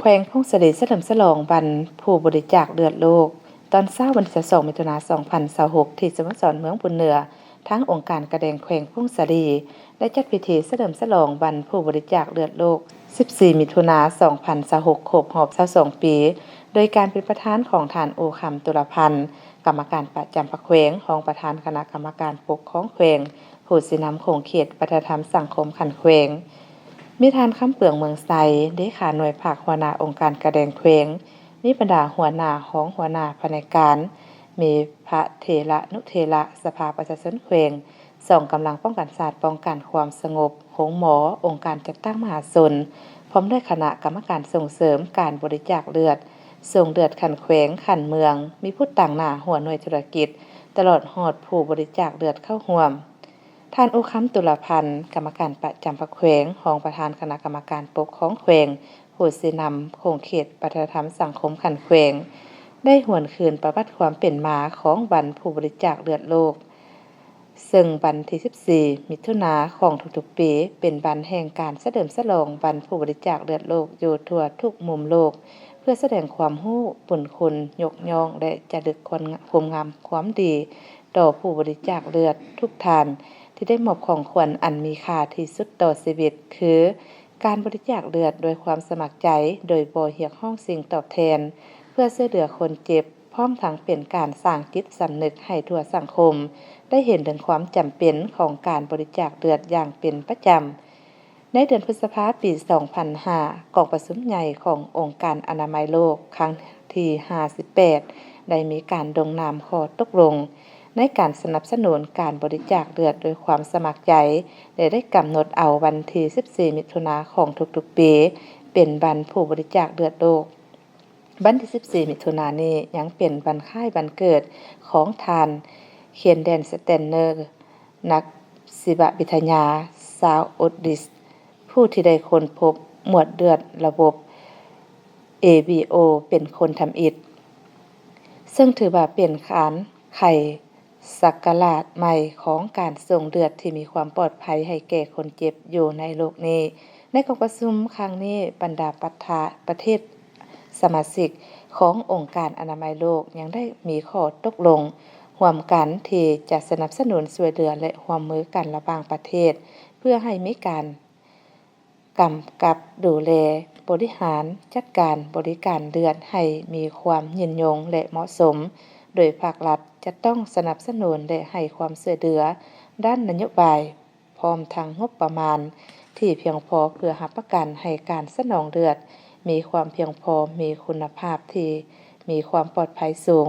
วงพงศรีเฉลิมฉลองวันผู้บริจาคเลือดโลกตอนเช้าวันที่2มิถุนายน2026ที่สโมสรเมืองบุญเหนือทั้งองค์การกระแดงแขวงพงศรีได้จัดพิธีเฉลิมฉลองวันผู้บริจาคเลือดโลก14มิถุนายน2026ครบรอบ22ปีโดยการเป็นประธานของท่านโอคำตุลพันธ์กรรมการประจำแขวงรองประธานคณะกรรมการปกครองแขวงผู้สินำโขงเขตวัฒนธรรมสังคมขันแขวงมีทานคำเปลืองเมืองไซเลขาหน่วยภาคหัวหน้าองค์การกระแดงแขวงมีบรรดาหัวหน้าของหัวหน้าแผนกการมีพระเถระนุเถระสภาประชาชนแขวงส่งกำลังป้องกันศาสตร์ป้องกันความสงบหงหมอองค์การจัดตั้งมหาชนพร้อมด้วยคณะกรรมการส่งเสริมการบริจาคเลือดส่งเลือดขันแขวงขันเมืองมีผู้ต่างหน้าหัวหน่วยธุรกิจตลอดหอดผู้บริจาคเลือดเข้าร่วมท่านอุคัมตุลพันธ์กรรมการประจำแขวงรองประธานคณะกรรมการปกครองแขวงผู้สินำโขงเขตวัฒนธรรมสังคมขันแขวงได้หวนคืนประวัติความเป็นมาของวันผู้บริจาคเลือดโลกซึ่งวันที่14มิถุนายนของทุกๆปีเป็นวันแห่งการเฉลิมฉลองวันผู้บริจาคเลือดโลกอยู่ทั่วทุกมุมโลกเพื่อแสดงความรู้บุญคุณยกย่องและระลึกความงามความดีต่อผู้บริจาคเลือดทุกท่านที่ได้มอบของขวัญอันมีค่าที่สุดต่อชีวิตคือการบริจาคเลือดโดยความสมัครใจโดยบ่เรียกร้องสิ่งตอบแทนเพื่อช่วยเหลือคนเจ็บพร้อมทั้งเป็นการสร้างจิตสำนึกให้ทั่วสังคมได้เห็นถึงความจำเป็นของการบริจาคเลือดอย่างเป็นประจำในเดือนพฤษภาคมปี 2005 กองประชุมใหญ่ขององค์การอนามัยโลกครั้งที่ 58 ได้มีการลงนามข้อตกลงในการสนับสนุนการบริจาคเลือดโดยความสมัครใจและได้กำหนดเอาวันที่14มิถุนายนของทุกๆปีเป็นวันผู้บริจาคเลือดโลกวันที่14มิถุนายนนี้ยังเป็นวันคล้ายวันเกิดของท่านเคียนแดนสแตนเนอร์นักชีววิทยาชาวออสดิสผู้ที่ได้ค้นพบหมวดเลือดระบบ ABO เป็นคนทำอิฐซึ่งถือว่าเป็นการไขศักราชใหม่ของการส่งเลือดที่มีความปลอดภัยให้แก่คนเจ็บอยู่ในโลกนี้ในการประชุมครั้งนี้บรรดาประเทศสมาชิกขององค์การอนามัยโลกยังได้มีข้อตกลงร่วมกันที่จะสนับสนุนช่วยเหลือและร่วมมือกันระหว่างประเทศเพื่อให้มีการกำกับดูแลบริหารจัดการบริการเลือดให้มีความยืนยงและเหมาะสมโดยภาครัฐจะต้องสนับสนุนและให้ความช่วยเหลือด้านนโยบายพร้อมทั้งงบประมาณที่เพียงพอเพื่อรับประกันให้การสนองเลือดมีความเพียงพอมีคุณภาพที่มีความปลอดภัยสูง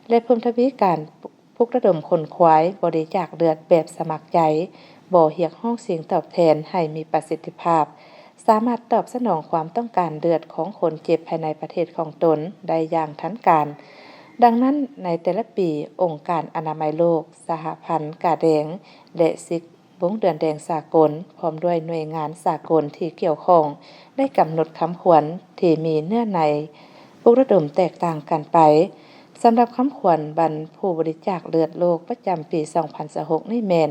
และเพิ่มทวีการปลุกระดมคนควายบริจาคเลือดแบบสมัครใจบ่เรียกร้องสิ่งตอบแทนให้มีประสิทธิภาพสามารถตอบสนองความต้องการเลือดของคนเจ็บภายในประเทศของตนได้อย่างทันการดังนั้นในแต่ละปีองค์การอนามัยโลกสหพันธ์กาแดงและซิกวงเดือนแดงสากลพร้อมด้วยหน่วยงานสากลที่เกี่ยวข้องได้กำหนดคำขวัญที่มีเนื้อในปลุกระดมแตกต่างกันไปสำหรับคำขวัญบรรผู้บริจาคเลือดโลกประจำปี2026นี่แม่น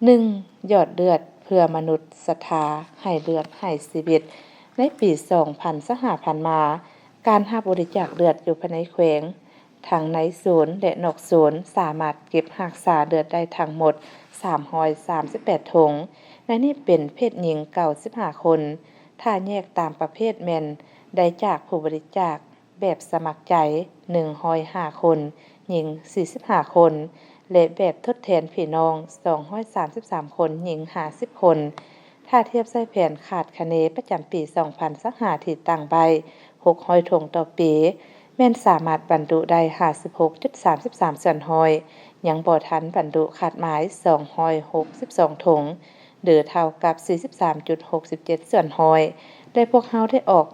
1. หยอดเลือดเพื่อมนุษย์ศรัทธาให้เลือดให้ชีวิตในปี2025มาการรับบริจาคเลือดอยู่ภายในแขวงทั้งในศูนย์และนอกศูนย์สามารถเก็บรักษาเลือดได้ทั้งหมด338ถุงในนี้เป็นเพศหญิง95คนถ้าแยกตามประเภทแม่นได้จากผู้บริจาคแบบสมัครใจ105คนหญิง45คนและแบบทดแทนพี่น้อง233คนหญิง50คนถ้าเทียบใส่แผนขาดคะเนประจำปี2025ที่ตั้งไว้600ถุงต่อปีแม่นสามารถบรรจุได้ 56.33 ส่วนร้อยยังบ่ทันบรรจุขาดหมาย262ถุงหรือเท่ากับ 43.67 ส่วนร้อยได้พวกเฮาได้ออก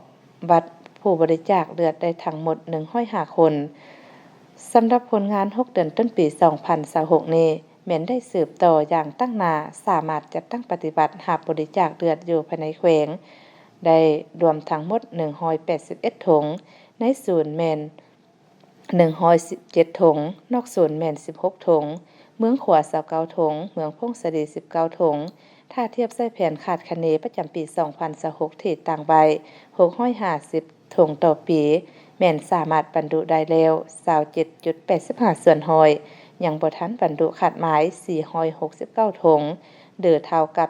บัตรผู้บริจาคเลือดได้ทั้งหมด105คนสำหรับผลงาน6เดือนต้นปี2026นี้แม้นได้สืบต่ออย่างตั้งหน้าสามารถจัดตั้งปฏิบัติรับบริจาคเลือดอยู่ภายในแขวงได้รวมทั้งหมด181ถุงในศูนย์แม่น117ถุงนอกศูนย์แม่น16ถุงเมืองขวา29ถุงเมืองพงศรี19ถุงถ้าเทียบใส่แผนขาดคะเนประจำปี2026ที่ตั้งไว้650 ถุงต่อปีแม่นสามารถบรรจุได้แล้ว 27.85 ส่วนห้อยยังบ่ทันบรรจุขาดหมาย469ถุงหรือเท่ากับ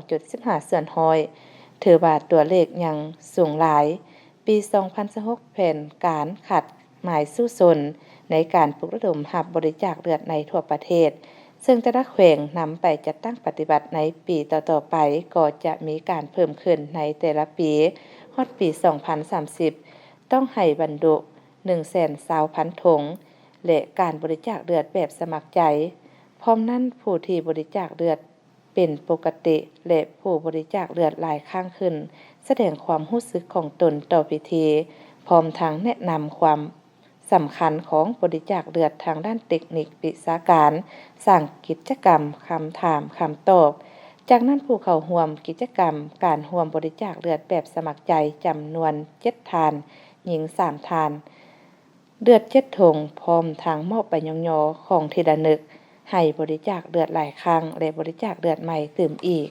72.15 ส่วนห้อยถือว่าตัวเลขยังสูงหลายปี2026แผนการขาดหมายสู้สนในการปลุกระดมรับบริจาคเลือดในทั่วประเทศซึ่งแต่ละแขวงนำไปจัดตั้งปฏิบัติในปีต่อๆไปก็จะมีการเพิ่มขึ้นในแต่ละปีฮอดปี2030ต้องให้บรรจุ 120,000 ถุงและการบริจาคเลือดแบบสมัครใจพร้อมนั้นผู้ที่บริจาคเลือดเป็นปกติและผู้บริจาคเลือดหลายครั้งขึ้นแสดงความรู้สึกของตนต่อพิธีพร้อมทั้งแนะนำความสำคัญของบริจาคเลือดทางด้านเทคนิควิชาการสร้างกิจกรรมคำถามคำตอบจากนั้นผู้เข้าร่วมกิจกรรมการร่วมบริจาคเลือดแบบสมัครใจจำนวน7ทานหญิง3ทานเลือด7ถุงพร้อมทางมอบใบย่อๆของที่ระลึกให้บริจาคเลือดหลายครั้งและบริจาคเลือดใหม่เติมอีก